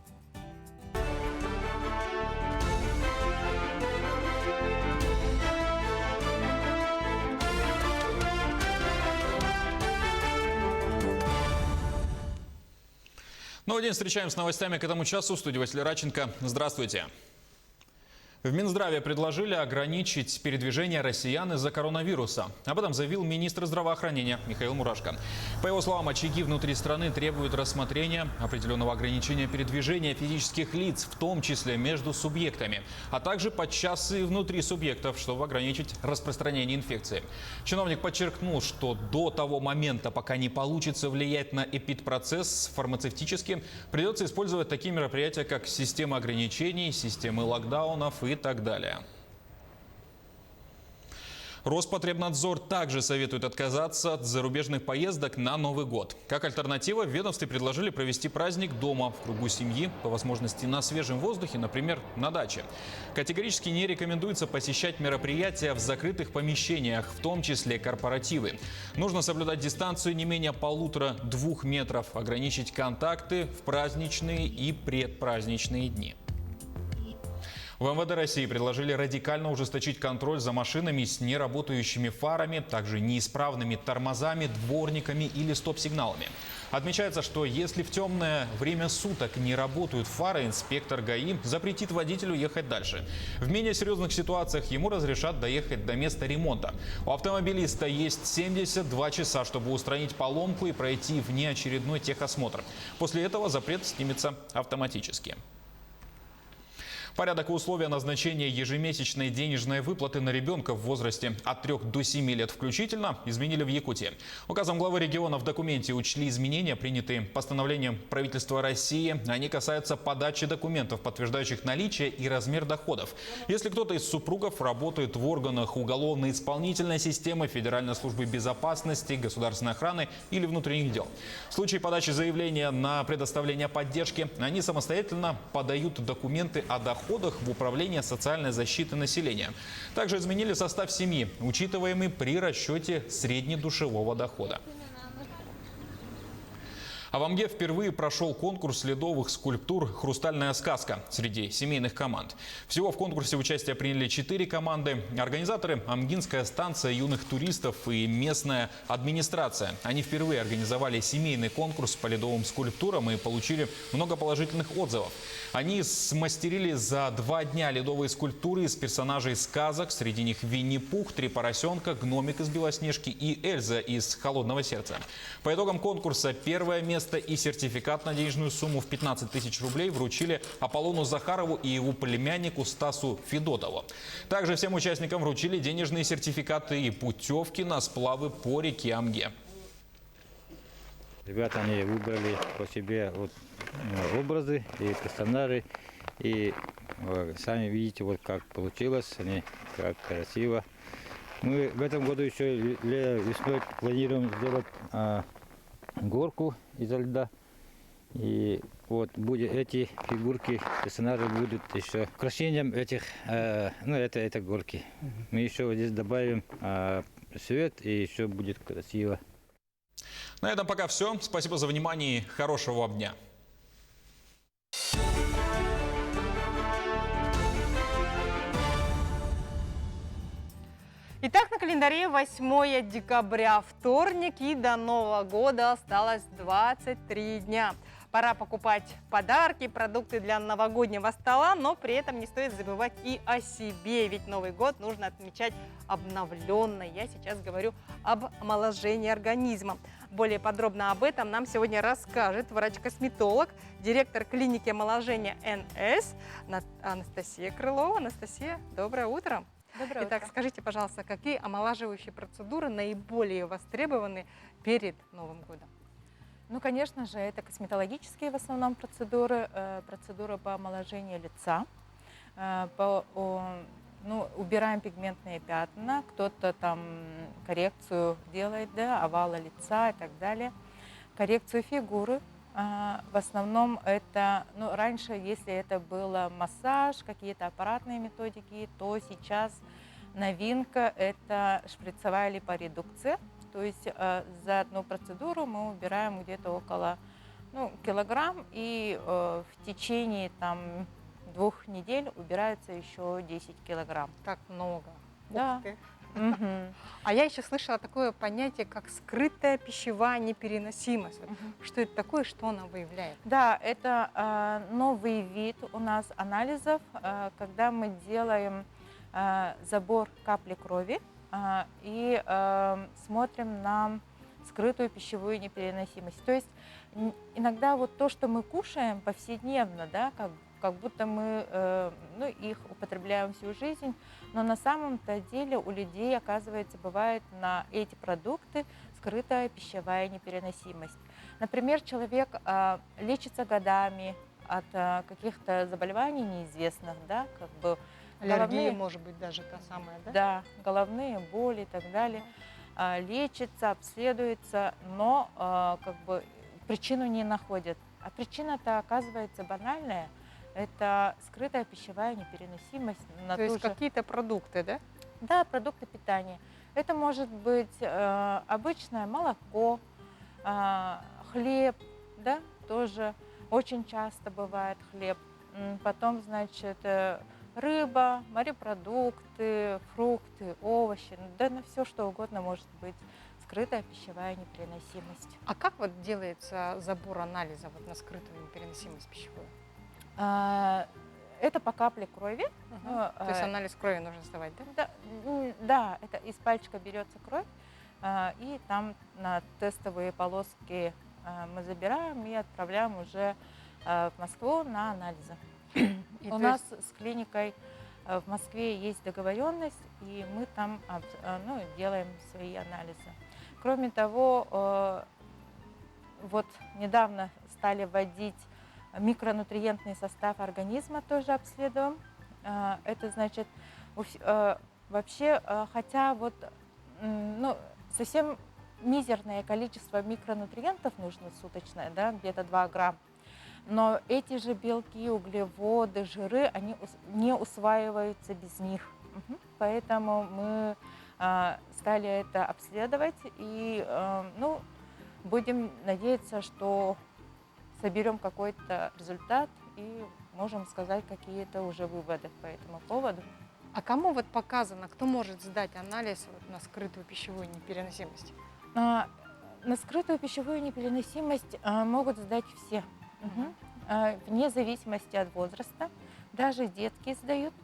S2: Новый день встречаем с новостями к этому часу. В студии Василий Радченко. Здравствуйте. В Минздраве предложили ограничить передвижение россиян из-за коронавируса. Об этом заявил министр здравоохранения Михаил Мурашко. По его словам, очаги внутри страны требуют рассмотрения определенного ограничения передвижения физических лиц, в том числе между субъектами, а также подчас и внутри субъектов, чтобы ограничить распространение инфекции. Чиновник подчеркнул, что до того момента, пока не получится влиять на эпидпроцесс фармацевтически, придется использовать такие мероприятия, как система ограничений, системы локдаунов и так далее. Роспотребнадзор также советует отказаться от зарубежных поездок на Новый год. Как альтернатива, в ведомстве предложили провести праздник дома, в кругу семьи, по возможности на свежем воздухе, например, на даче. Категорически не рекомендуется посещать мероприятия в закрытых помещениях, в том числе корпоративы. Нужно соблюдать дистанцию не менее 1,5–2 метров, ограничить контакты в праздничные и предпраздничные дни. В МВД России предложили радикально ужесточить контроль за машинами с неработающими фарами, также неисправными тормозами, дворниками или стоп-сигналами. Отмечается, что если в темное время суток не работают фары, инспектор ГАИ запретит водителю ехать дальше. В менее серьезных ситуациях ему разрешат доехать до места ремонта. У автомобилиста есть 72 часа, чтобы устранить поломку и пройти внеочередной техосмотр. После этого запрет снимется автоматически. Порядок и условия назначения ежемесячной денежной выплаты на ребенка в возрасте от 3 до 7 лет включительно изменили в Якутии. Указом главы региона в документе учли изменения, принятые постановлением правительства России. Они касаются подачи документов, подтверждающих наличие и размер доходов. Если кто-то из супругов работает в органах уголовно-исполнительной системы, Федеральной службы безопасности, государственной охраны или внутренних дел. В случае подачи заявления на предоставление поддержки, они самостоятельно подают документы о доходах в Управление социальной защиты населения. Также изменили состав семьи, учитываемый при расчете среднедушевого дохода. А в Амге впервые прошел конкурс ледовых скульптур «Хрустальная сказка» среди семейных команд. Всего в конкурсе участие приняли 4 команды. Организаторы – Амгинская станция юных туристов и местная администрация. Они впервые организовали семейный конкурс по ледовым скульптурам и получили много положительных отзывов. Они смастерили за 2 дня ледовые скульптуры из персонажей сказок. Среди них Винни-Пух, 3 поросенка, гномик из Белоснежки и Эльза из «Холодного сердца». По итогам конкурса первое место и сертификат на денежную сумму в 15 тысяч рублей вручили Аполлону Захарову и его племяннику Стасу Федотову. Также всем участникам вручили денежные сертификаты и путевки на сплавы по реке Амге.
S3: Ребята, они выбрали по себе образы и персонажи. И сами видите, как получилось, они как красиво. Мы в этом году еще весной планируем сделать горку изо льда. И будет эти фигурки, персонажи будут еще украшением этих, это горки. Мы еще здесь добавим свет, и еще будет красиво.
S2: На этом пока все. Спасибо за внимание и хорошего вам дня.
S1: Итак, на календаре 8 декабря, вторник, и до Нового года осталось 23 дня. Пора покупать подарки, продукты для новогоднего стола, но при этом не стоит забывать и о себе, ведь Новый год нужно отмечать обновленно. Я сейчас говорю об омоложении организма. Более подробно об этом нам сегодня расскажет врач-косметолог, директор клиники омоложения НС Анастасия Крылова. Анастасия, доброе утро.
S4: Доброе
S1: Итак,
S4: утро.
S1: скажите, пожалуйста, какие омолаживающие процедуры наиболее востребованы перед Новым годом?
S4: Ну, конечно же, это косметологические в основном процедуры, процедуры по омоложению лица, убираем пигментные пятна, кто-то там коррекцию делает, да, овала лица и так далее, коррекцию фигуры. В основном это, раньше, если это было массаж, какие-то аппаратные методики, то сейчас новинка – это шприцевая липоредукция. То есть за одну процедуру мы убираем где-то около килограмм, и в течение 2 недель убирается еще 10 килограмм.
S1: Так много.
S4: Да.
S1: Ух ты. А я еще слышала такое понятие, как скрытая пищевая непереносимость. Что это такое, что она выявляет?
S4: Да, это новый вид у нас анализов, когда мы делаем забор капли крови и смотрим на скрытую пищевую непереносимость. То есть иногда вот то, что мы кушаем повседневно, да, как будто мы их употребляем всю жизнь, но на самом-то деле у людей, оказывается, бывает на эти продукты скрытая пищевая непереносимость. Например, человек лечится годами от каких-то заболеваний неизвестных, да,
S1: аллергия, может быть, даже та самая, да?
S4: Да, головные боли и так далее. Лечится, обследуется, но причину не находят. А причина-то оказывается банальная. Это скрытая пищевая непереносимость.
S1: То есть какие-то продукты, да?
S4: Да, продукты питания. Это может быть обычное молоко, хлеб, да, тоже очень часто бывает хлеб. Потом, значит, рыба, морепродукты, фрукты, овощи, да на все что угодно может быть скрытая пищевая непереносимость.
S1: А как вот делается забор анализа вот на скрытую непереносимость пищевую?
S4: Это по капле крови.
S1: То есть анализ крови нужно сдавать, да?
S4: Да, это из пальчика берется кровь, и там на тестовые полоски мы забираем и отправляем уже в Москву на анализы. У нас с клиникой в Москве есть договоренность, и мы там делаем свои анализы. Кроме того, вот недавно стали вводить микронутриентный состав организма, тоже обследуем. Это значит, вообще, хотя вот совсем мизерное количество микронутриентов нужно суточное, да, где-то 2 грамма. Но эти же белки, углеводы, жиры, они не усваиваются без них. Поэтому мы стали это обследовать и будем надеяться, что соберем какой-то результат и можем сказать какие-то уже выводы по этому поводу.
S1: А кому вот показано, кто может сдать анализ на скрытую пищевую непереносимость?
S4: На скрытую пищевую непереносимость могут сдать все. Вне зависимости от возраста, даже детские сдают.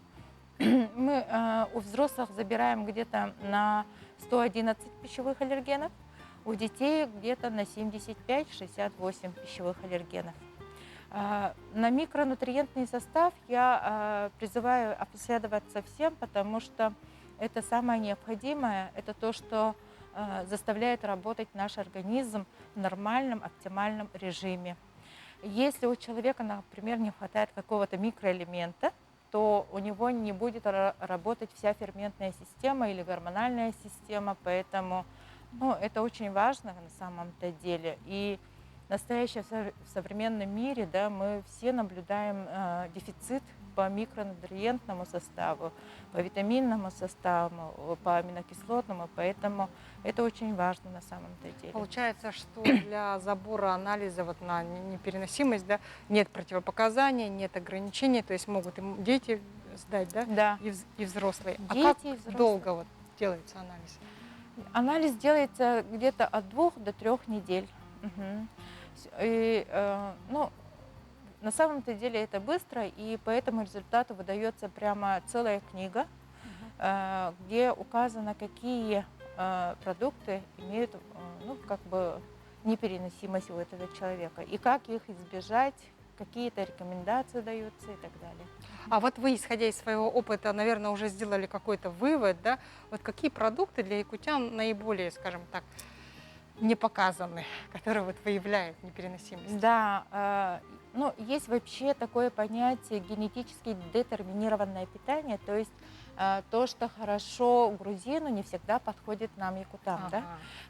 S4: Мы у взрослых забираем где-то на 111 пищевых аллергенов, у детей где-то на 75-68 пищевых аллергенов. На микронутриентный состав я призываю обследоваться всем, потому что это самое необходимое, это то, что заставляет работать наш организм в нормальном, оптимальном режиме. Если у человека, например, не хватает какого-то микроэлемента, то у него не будет работать вся ферментная система или гормональная система, поэтому это очень важно на самом-то деле. И настоящее в современном мире, да, мы все наблюдаем дефицит по микронутриентному составу, по витаминному составу, по аминокислотному, поэтому это очень важно на самом-то деле.
S1: Получается, что для забора анализа вот на непереносимость, да, нет противопоказаний, нет ограничений, то есть могут и дети сдать, да?
S4: Да.
S1: И взрослые.
S4: Дети,
S1: а как
S4: и взрослые.
S1: долго вот делается анализ?
S4: Анализ делается где-то от 2 до 3 недель. И, ну, на самом-то деле это быстро, и по этому результату выдается прямо целая книга, где указано, какие продукты имеют, ну, как бы непереносимость у этого человека, и как их избежать, какие-то рекомендации даются и так далее.
S1: А вот вы, исходя из своего опыта, наверное, уже сделали какой-то вывод, да? Вот какие продукты для якутян наиболее, скажем так, не показаны, которые вот выявляют непереносимость?
S4: Да, ну, есть вообще такое понятие генетически детерминированное питание, то есть то, что хорошо грузину, не всегда подходит нам, якутам, да?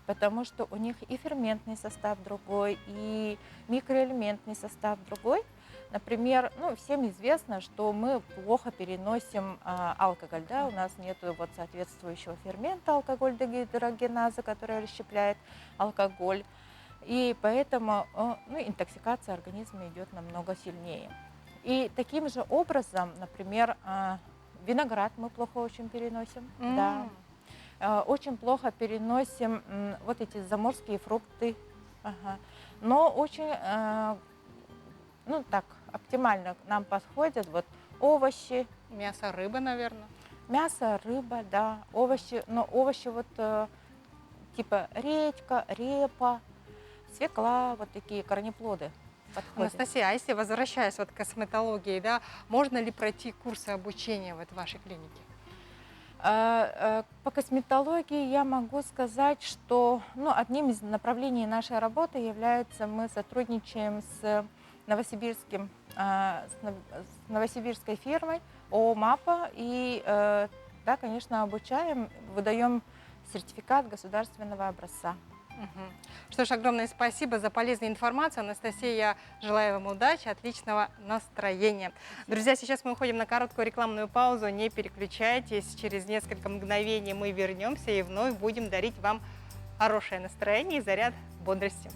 S4: Потому что у них и ферментный состав другой, и микроэлементный состав другой. Например, ну, всем известно, что мы плохо переносим алкоголь, да? У нас нет вот соответствующего фермента алкоголь-дегидрогеназа, который расщепляет алкоголь. И поэтому ну, интоксикация организма идет намного сильнее. И таким же образом, например, виноград мы плохо очень переносим. Да. Очень плохо переносим вот эти заморские фрукты. Но очень, ну так, оптимально нам подходят вот овощи.
S1: Мясо, рыба, наверное.
S4: Мясо, рыба, да. Овощи, но овощи вот типа редька, репа, свекла, вот такие корнеплоды подходят.
S1: Анастасия, а если возвращаясь вот к косметологии, да, можно ли пройти курсы обучения вот в вашей клинике?
S4: По косметологии я могу сказать, что ну, одним из направлений нашей работы является, мы сотрудничаем с новосибирской фирмой ООО «МАПа», и да, конечно, обучаем, выдаем сертификат государственного образца.
S1: Что ж, огромное спасибо за полезную информацию. Анастасия, я желаю вам удачи, отличного настроения. Друзья, сейчас мы уходим на короткую рекламную паузу. Не переключайтесь. Через несколько мгновений мы вернемся и вновь будем дарить вам хорошее настроение и заряд бодрости.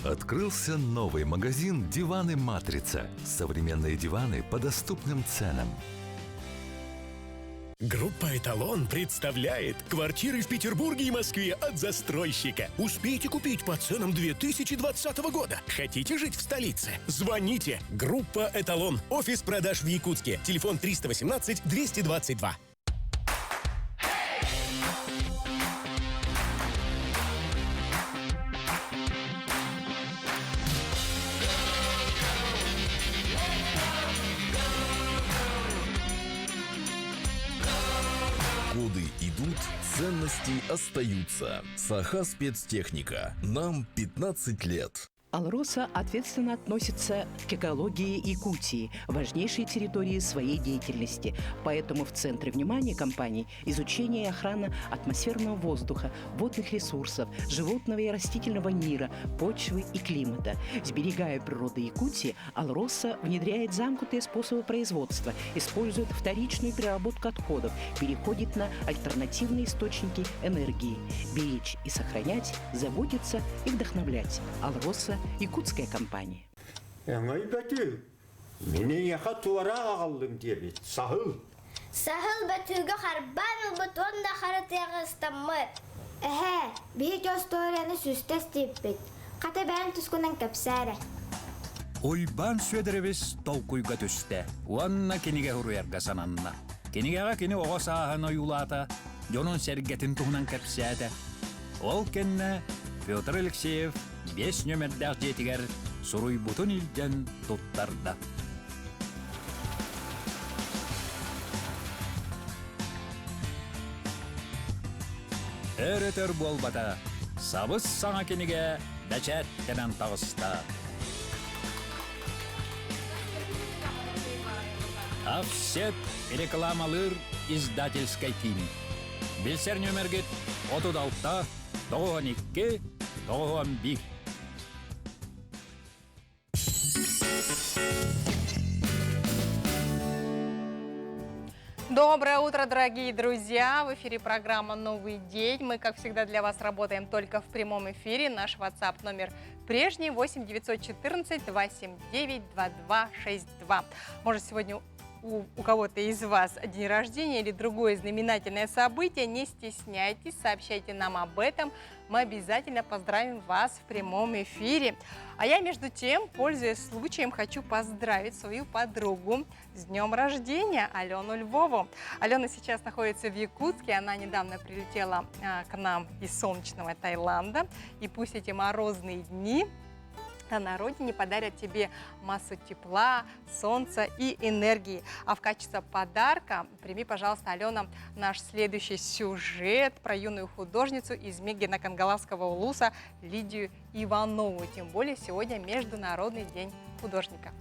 S5: Открылся новый магазин «Диваны Матрица». Современные диваны по доступным ценам.
S6: Группа «Эталон» представляет квартиры в Петербурге и Москве от застройщика. Успейте купить по ценам 2020 года. Хотите жить в столице? Звоните. Группа «Эталон». Офис продаж в Якутске. Телефон 318-222.
S7: Годы идут, ценности остаются. Саха спецтехника. Нам 15 лет.
S8: «Алроса» ответственно относится к экологии Якутии, важнейшей территории своей деятельности. Поэтому в центре внимания компании изучение и охрана атмосферного воздуха, водных ресурсов, животного и растительного мира, почвы и климата. Сберегая природу Якутии, «Алроса» внедряет замкнутые способы производства, использует вторичную переработку отходов, переходит на альтернативные источники энергии. Беречь и сохранять, заботиться и вдохновлять. «Алроса» – якутская компания.
S9: Сахыл бәтүгә харбан бутон да харатыгыстамы. Бит историяны сүстәс типпет. Ката бән тускунан капсара.
S26: Ойбан сөдеребес толкуйга төстә. Уанна киниге хуруярга сананна. Кинигега кини огосаһаны юлата, жонун сергетин туһунан капсәдә. Ол кенне Петр Алексеев 5 нөмердәр жетигәр суруй бутун илдән туттарда. Эретер болбата, сабыз саңа кенеге дәчәт тәнән тағыста. Офсет рекламалыр издательской тими. Билсер нөмергет 36, 92, 91.
S1: Доброе утро, дорогие друзья! В эфире программа «Новый день». Мы, как всегда, для вас работаем только в прямом эфире. Наш WhatsApp номер прежний 8 914 279 2262. Может, сегодня у кого-то из вас день рождения или другое знаменательное событие, не стесняйтесь, сообщайте нам об этом. Мы обязательно поздравим вас в прямом эфире. А я, между тем, пользуясь случаем, хочу поздравить свою подругу с днем рождения, Алену Львову. Алена сейчас находится в Якутске, она недавно прилетела к нам из солнечного Таиланда. И пусть эти морозные дни на родине подарят тебе массу тепла, солнца и энергии. А в качестве подарка прими, пожалуйста, Алена, наш следующий сюжет про юную художницу из Мегино-Кангаласского улуса Лидию Иванову. Тем более сегодня Международный день художника.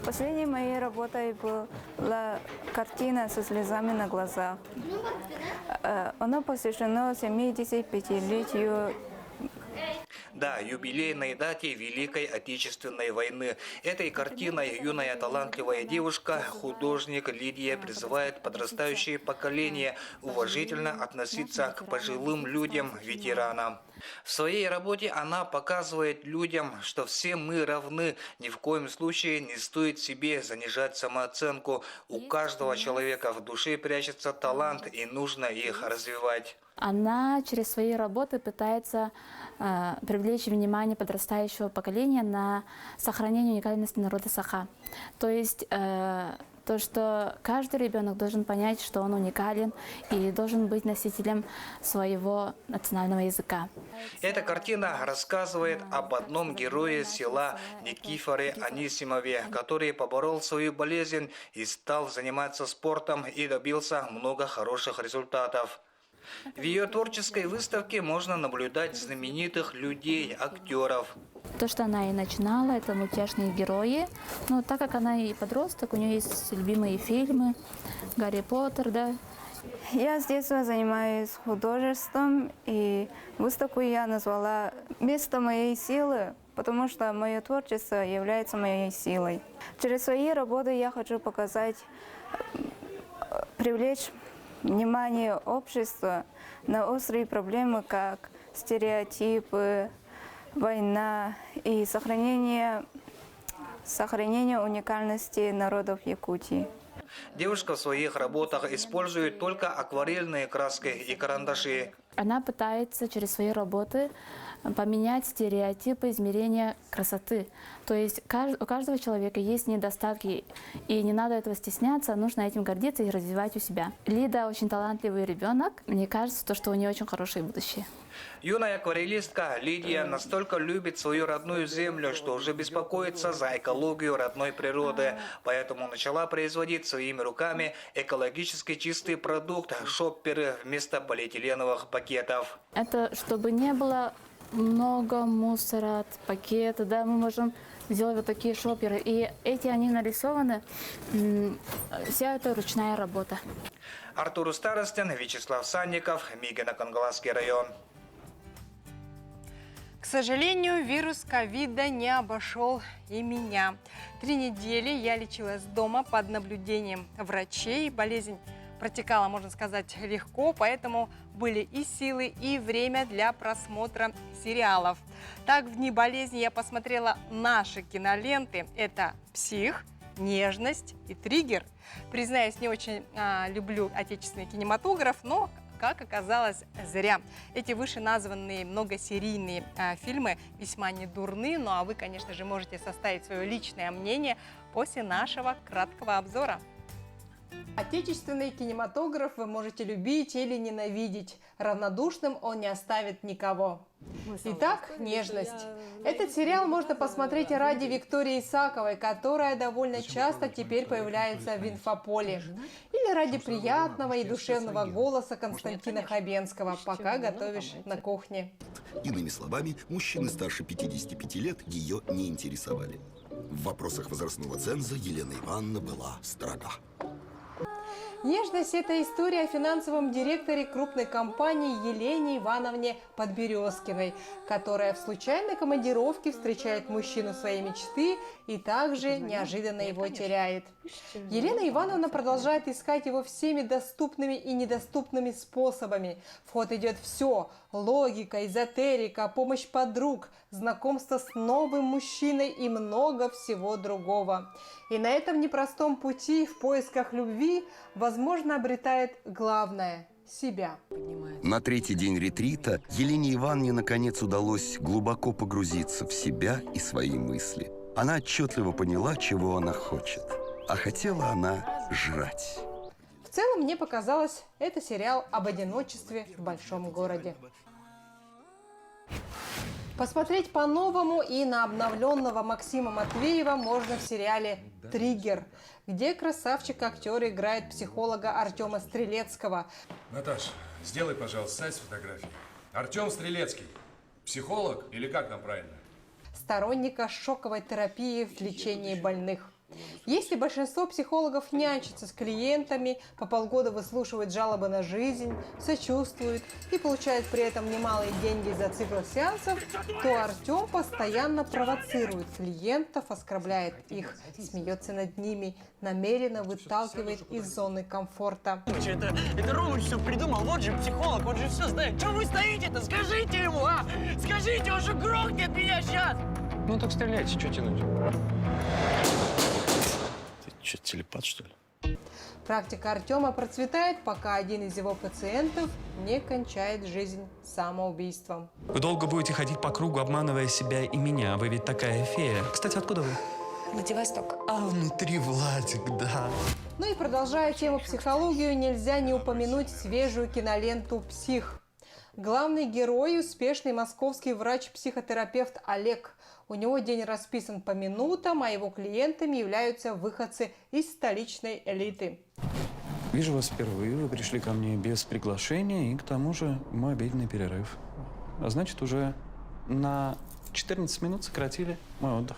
S20: Последней моей работой была картина со слезами на глазах. Она посвящена 75-летию.
S10: Да, юбилейной дате Великой Отечественной войны. Этой картиной юная талантливая девушка, художник Лидия, призывает подрастающее поколение уважительно относиться к пожилым людям, ветеранам. В своей работе она показывает людям, что все мы равны, ни в коем случае не стоит себе занижать самооценку. У каждого человека в душе прячется талант, и нужно их развивать.
S11: Она через свои работы пытается привлечь внимание подрастающего поколения на сохранение уникальности народа Саха. То есть то, что каждый ребенок должен понять, что он уникален и должен быть носителем своего национального языка.
S10: Эта картина рассказывает об одном герое села Никифоре Анисимове, который поборол свою болезнь и стал заниматься спортом и добился много хороших результатов. В ее творческой выставке можно наблюдать знаменитых людей, актеров.
S11: То, что она и начинала, это мультяшные герои. Но так как она и подросток, у нее есть любимые фильмы, Гарри Поттер, да.
S20: Я с детства занимаюсь художеством, и выставку я назвала «Место моей силы», потому что мое творчество является моей силой. Через свои работы я хочу показать, привлечь внимание общества на острые проблемы, как стереотипы, война и сохранение уникальности народов Якутии.
S10: Девушка в своих работах использует только акварельные краски и карандаши.
S11: Она пытается через свои работы поменять стереотипы измерения красоты. То есть у каждого человека есть недостатки, и не надо этого стесняться, нужно этим гордиться и развивать у себя. Лида очень талантливый ребенок, мне кажется, что у нее очень хорошее будущее.
S10: Юная акварелистка Лидия настолько любит свою родную землю, что уже беспокоится за экологию родной природы, поэтому начала производить своими руками экологически чистый продукт – шопперы вместо полиэтиленовых пакетов.
S11: Это чтобы не было много мусора от пакета, да, мы можем сделать вот такие шоперы, и они нарисованы, вся это ручная работа.
S10: Артур Старостин, Вячеслав Санников, Мегино-Кангаласский район.
S1: К сожалению, вирус ковида не обошел и меня. 3 недели я лечилась дома под наблюдением врачей. Болезнь протекала, можно сказать, легко, поэтому были и силы, и время для просмотра сериалов. Так, в дни болезни я посмотрела наши киноленты. Это «Псих», «Нежность» и «Триггер». Признаюсь, не очень люблю отечественный кинематограф, но, как оказалось, зря. Эти вышеназванные многосерийные фильмы весьма недурны, ну а вы, конечно же, можете составить свое личное мнение после нашего краткого обзора. Отечественный кинематограф вы можете любить или ненавидеть. Равнодушным он не оставит никого. Итак, «Нежность». Этот сериал можно посмотреть ради Виктории Исаковой, которая довольно часто теперь появляется в инфополе. Или ради приятного и душевного голоса Константина Хабенского, пока готовишь на кухне.
S12: Иными словами, мужчины старше 55 лет ее не интересовали. В вопросах возрастного ценза Елена Ивановна была строга.
S1: Нежность – это история о финансовом директоре крупной компании Елене Ивановне Подберезкиной, которая в случайной командировке встречает мужчину своей мечты и также неожиданно его теряет. Елена Ивановна продолжает искать его всеми доступными и недоступными способами. В ход идет все – логика, эзотерика, помощь подруг, знакомство с новым мужчиной и много всего другого. И на этом непростом пути в поисках любви, возможно, обретает главное – себя.
S12: На третий день ретрита Елене Ивановне наконец удалось глубоко погрузиться в себя и свои мысли. Она отчетливо поняла, чего она хочет. А хотела она жрать.
S1: В целом, мне показалось, это сериал об одиночестве в большом городе. Посмотреть по-новому и на обновленного Максима Матвеева можно в сериале «Триггер», где красавчик-актер играет психолога Артема Стрелецкого.
S13: Наташ, сделай, пожалуйста, сайт с фотографией. Артем Стрелецкий. Психолог или как там правильно?
S1: Сторонника шоковой терапии в лечении больных. Если большинство психологов нянчатся с клиентами, по полгода выслушивают жалобы на жизнь, сочувствуют и получают при этом немалые деньги за цикл сеансов, то Артем постоянно провоцирует клиентов, оскорбляет их, смеется над ними, намеренно выталкивает из зоны комфорта.
S14: Это Рома все придумал, вот же психолог, он же все знает. Чего вы стоите-то? Скажите ему, а? Скажите, он же грохнет меня сейчас!
S13: Ну так стреляйте, что тянуть? Что, телепат, что ли?
S1: Практика Артема процветает, пока один из его пациентов не кончает жизнь самоубийством.
S15: Вы долго будете ходить по кругу, обманывая себя и меня. Вы ведь такая фея. Кстати, откуда вы?
S16: Владивосток.
S15: А внутри Владик, да.
S1: Ну и продолжая тему психологию, нельзя не упомянуть свежую киноленту «Псих». Главный герой – успешный московский врач-психотерапевт Олег. У него день расписан по минутам, а его клиентами являются выходцы из столичной элиты.
S15: Вижу вас впервые. Вы пришли ко мне без приглашения, и к тому же мой обеденный перерыв. А значит, уже на 14 минут сократили мой отдых.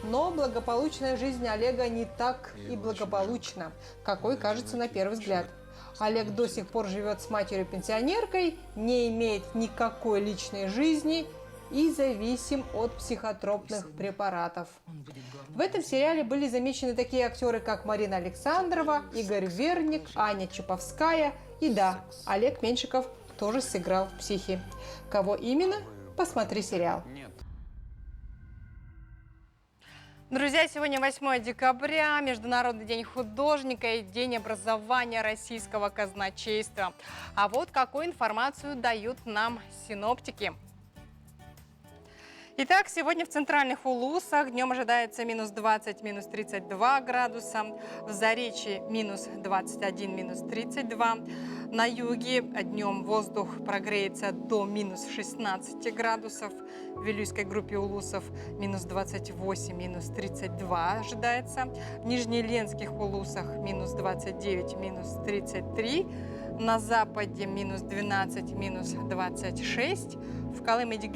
S1: Но благополучная жизнь Олега не так и благополучна, какой кажется на первый взгляд. Олег до сих пор живет с матерью-пенсионеркой, не имеет никакой личной жизни и зависим от психотропных препаратов. В этом сериале были замечены такие актеры, как Марина Александрова, Игорь Верник, Аня Чаповская и да, Олег Меньшиков тоже сыграл в «Психе». Кого именно? Посмотри сериал. Друзья, сегодня 8 декабря, Международный день художника и День образования российского казначейства. А вот какую информацию дают нам синоптики. Итак, сегодня в центральных улусах днем ожидается минус 20, минус 32 градуса, в Заречье минус 21, минус 32, на юге днем воздух прогреется до минус 16 градусов, в Вилюйской группе улусов минус 28, минус 32 ожидается, в Нижнеленских улусах минус 29, минус 33, на западе минус 12, минус 26, в Колыме-Дигирском